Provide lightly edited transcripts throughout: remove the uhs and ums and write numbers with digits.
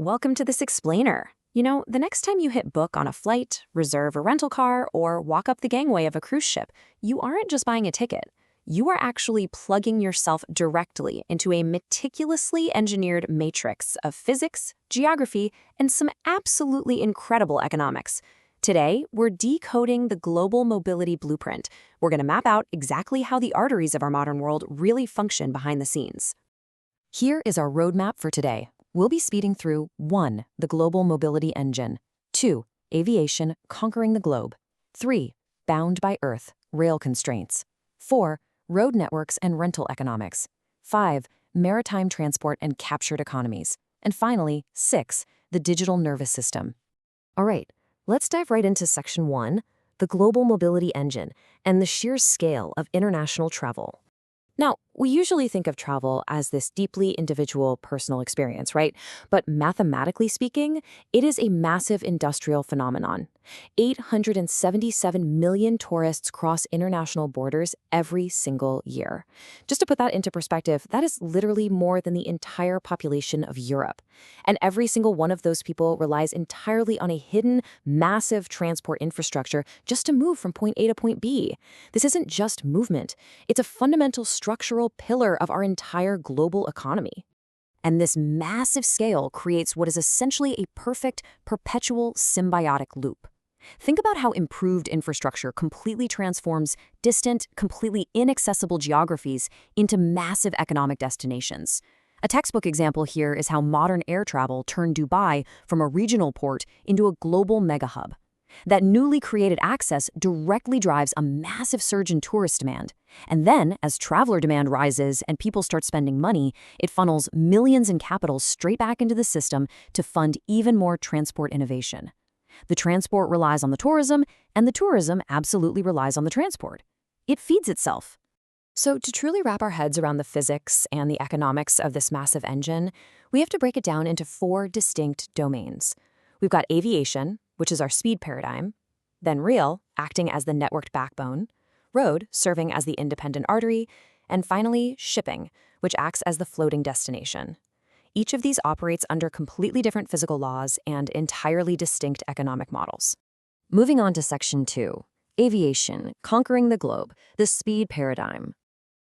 Welcome to this explainer. The next time you hit book on a flight, reserve a rental car, or walk up the gangway of a cruise ship, you aren't just buying a ticket. You are actually plugging yourself directly into a meticulously engineered matrix of physics, geography, and some absolutely incredible economics. Today, we're decoding the global mobility blueprint. We're going to map out exactly how the arteries of our modern world really function behind the scenes. Here is our roadmap for today. We'll be speeding through 1. The global mobility engine. 2. Aviation conquering the globe. 3. Bound by Earth, rail constraints. 4. Road networks and rental economics. 5. Maritime transport and captured economies. And finally, 6. The digital nervous system. All right, let's dive right into Section 1, the global mobility engine, and the sheer scale of international travel. Now, we usually think of travel as this deeply individual personal experience, right? But mathematically speaking, it is a massive industrial phenomenon. 877 million tourists cross international borders every single year. Just to put that into perspective, that is literally more than the entire population of Europe. And every single one of those people relies entirely on a hidden, massive transport infrastructure just to move from point A to point B. This isn't just movement. It's a fundamental structural pillar of our entire global economy. And this massive scale creates what is essentially a perfect, perpetual symbiotic loop. Think about how improved infrastructure completely transforms distant, completely inaccessible geographies into massive economic destinations. A textbook example here is how modern air travel turned Dubai from a regional port into a global megahub. That newly created access directly drives a massive surge in tourist demand. And then, as traveler demand rises and people start spending money, it funnels millions in capital straight back into the system to fund even more transport innovation. The transport relies on the tourism, and the tourism absolutely relies on the transport. It feeds itself. So to truly wrap our heads around the physics and the economics of this massive engine, we have to break it down into 4 distinct domains. We've got aviation, which is our speed paradigm, then rail, acting as the networked backbone, road, serving as the independent artery, and finally, shipping, which acts as the floating destination. Each of these operates under completely different physical laws and entirely distinct economic models. Moving on to Section 2, aviation, conquering the globe, the speed paradigm.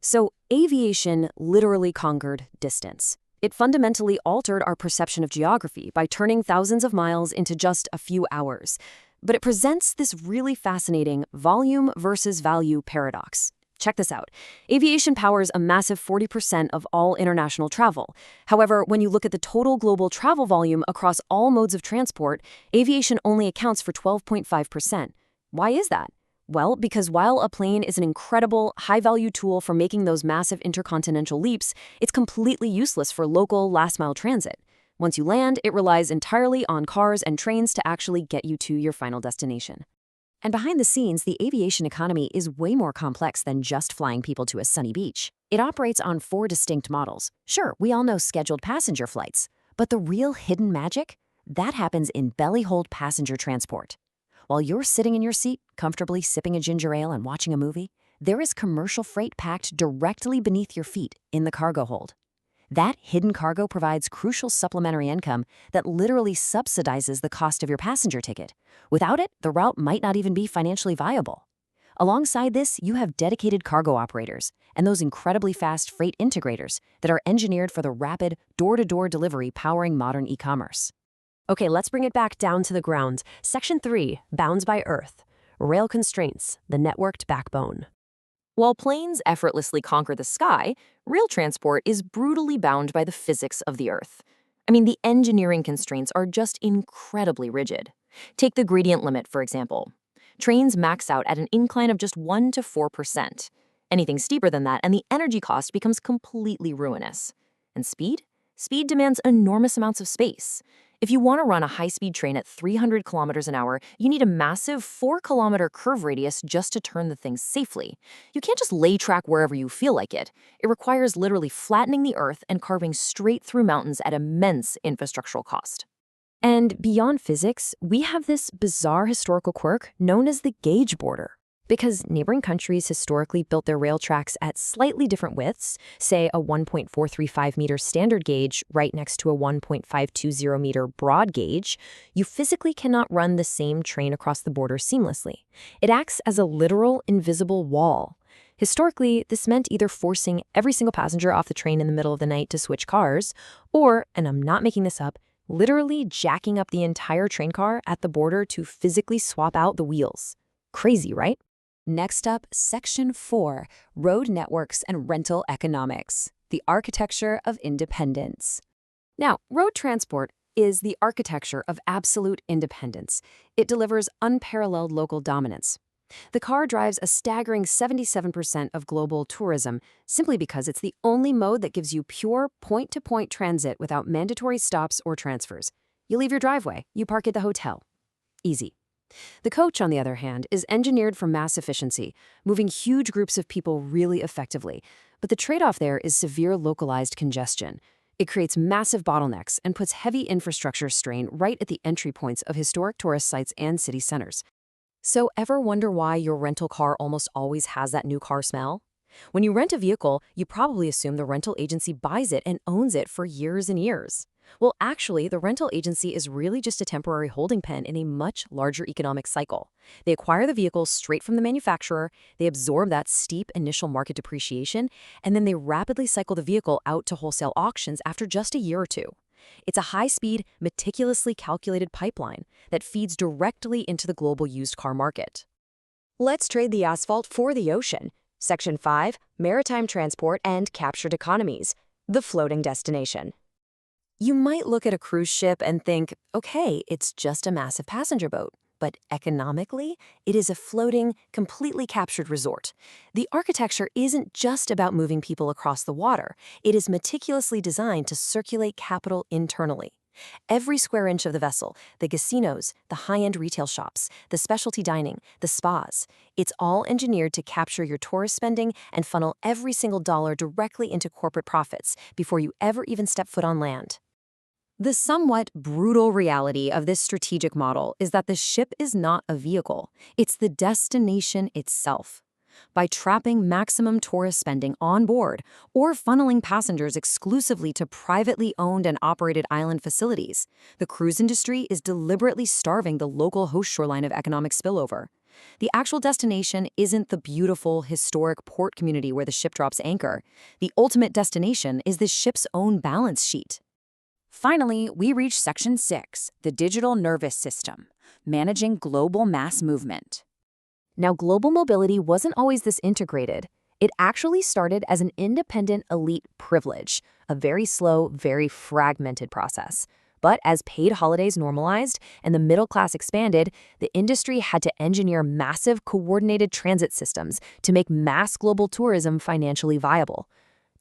So, aviation literally conquered distance. It fundamentally altered our perception of geography by turning thousands of miles into just a few hours. But it presents this really fascinating volume versus value paradox. Check this out. Aviation powers a massive 40% of all international travel. However, when you look at the total global travel volume across all modes of transport, aviation only accounts for 12.5%. Why is that? Well, because while a plane is an incredible, high-value tool for making those massive intercontinental leaps, it's completely useless for local, last-mile transit. Once you land, it relies entirely on cars and trains to actually get you to your final destination. And behind the scenes, the aviation economy is way more complex than just flying people to a sunny beach. It operates on 4 distinct models. Sure, we all know scheduled passenger flights, but the real hidden magic? That happens in belly-hold passenger transport. While you're sitting in your seat, comfortably sipping a ginger ale and watching a movie, there is commercial freight packed directly beneath your feet in the cargo hold. That hidden cargo provides crucial supplementary income that literally subsidizes the cost of your passenger ticket. Without it, the route might not even be financially viable. Alongside this, you have dedicated cargo operators and those incredibly fast freight integrators that are engineered for the rapid, door-to-door delivery powering modern e-commerce. Okay, let's bring it back down to the ground. Section 3, Bound by Earth, rail constraints, the networked backbone. While planes effortlessly conquer the sky, rail transport is brutally bound by the physics of the Earth. The engineering constraints are just incredibly rigid. Take the gradient limit, for example. Trains max out at an incline of just 1 to 4%. Anything steeper than that, and the energy cost becomes completely ruinous. And speed? Speed demands enormous amounts of space. If you want to run a high-speed train at 300 kilometers an hour, you need a massive 4-kilometer curve radius just to turn the thing safely. You can't just lay track wherever you feel like it. It requires literally flattening the Earth and carving straight through mountains at immense infrastructural cost. And beyond physics, we have this bizarre historical quirk known as the gauge border. Because neighboring countries historically built their rail tracks at slightly different widths, say a 1.435-meter standard gauge right next to a 1.520-meter broad gauge, you physically cannot run the same train across the border seamlessly. It acts as a literal invisible wall. Historically, this meant either forcing every single passenger off the train in the middle of the night to switch cars, or, and I'm not making this up, literally jacking up the entire train car at the border to physically swap out the wheels. Crazy, right? Next up, Section 4, Road Networks and Rental Economics, the Architecture of Independence. Now, road transport is the architecture of absolute independence. It delivers unparalleled local dominance. The car drives a staggering 77% of global tourism simply because it's the only mode that gives you pure point-to-point transit without mandatory stops or transfers. You leave your driveway, you park at the hotel. Easy. The coach, on the other hand, is engineered for mass efficiency, moving huge groups of people really effectively. But the trade-off there is severe localized congestion. It creates massive bottlenecks and puts heavy infrastructure strain right at the entry points of historic tourist sites and city centers. So ever wonder why your rental car almost always has that new car smell? When you rent a vehicle, you probably assume the rental agency buys it and owns it for years and years. Well, actually, the rental agency is really just a temporary holding pen in a much larger economic cycle. They acquire the vehicle straight from the manufacturer, they absorb that steep initial market depreciation, and then they rapidly cycle the vehicle out to wholesale auctions after just a year or two. It's a high-speed, meticulously calculated pipeline that feeds directly into the global used car market. Let's trade the asphalt for the ocean. Section 5, Maritime Transport and Captured Economies, the floating destination. You might look at a cruise ship and think, okay, it's just a massive passenger boat. But economically, it is a floating, completely captured resort. The architecture isn't just about moving people across the water. It is meticulously designed to circulate capital internally. Every square inch of the vessel, the casinos, the high-end retail shops, the specialty dining, the spas, it's all engineered to capture your tourist spending and funnel every single dollar directly into corporate profits before you ever even step foot on land. The somewhat brutal reality of this strategic model is that the ship is not a vehicle, it's the destination itself. By trapping maximum tourist spending on board or funneling passengers exclusively to privately owned and operated island facilities, the cruise industry is deliberately starving the local host shoreline of economic spillover. The actual destination isn't the beautiful, historic port community where the ship drops anchor. The ultimate destination is the ship's own balance sheet. Finally, we reach Section 6, the Digital Nervous System, Managing Global Mass Movement. Now, global mobility wasn't always this integrated. It actually started as an independent elite privilege, a very slow, very fragmented process. But as paid holidays normalized and the middle class expanded, the industry had to engineer massive coordinated transit systems to make mass global tourism financially viable.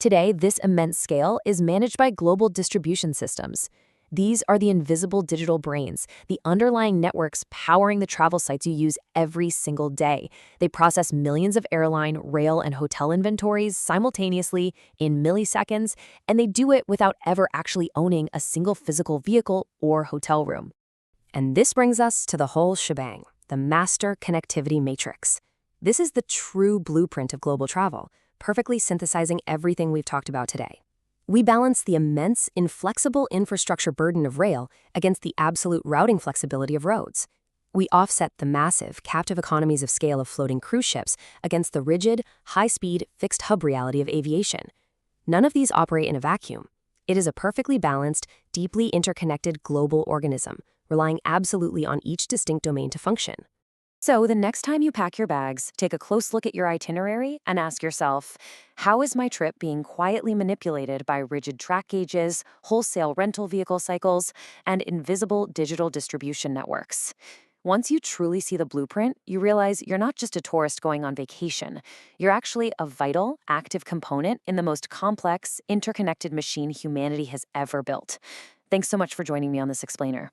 Today, this immense scale is managed by global distribution systems. These are the invisible digital brains, the underlying networks powering the travel sites you use every single day. They process millions of airline, rail, and hotel inventories simultaneously in milliseconds, and they do it without ever actually owning a single physical vehicle or hotel room. And this brings us to the whole shebang, the master connectivity matrix. This is the true blueprint of global travel, perfectly synthesizing everything we've talked about today. We balance the immense, inflexible infrastructure burden of rail against the absolute routing flexibility of roads. We offset the massive, captive economies of scale of floating cruise ships against the rigid, high-speed, fixed hub reality of aviation. None of these operate in a vacuum. It is a perfectly balanced, deeply interconnected global organism, relying absolutely on each distinct domain to function. So the next time you pack your bags, take a close look at your itinerary and ask yourself, how is my trip being quietly manipulated by rigid track gauges, wholesale rental vehicle cycles, and invisible digital distribution networks? Once you truly see the blueprint, you realize you're not just a tourist going on vacation. You're actually a vital, active component in the most complex, interconnected machine humanity has ever built. Thanks so much for joining me on this explainer.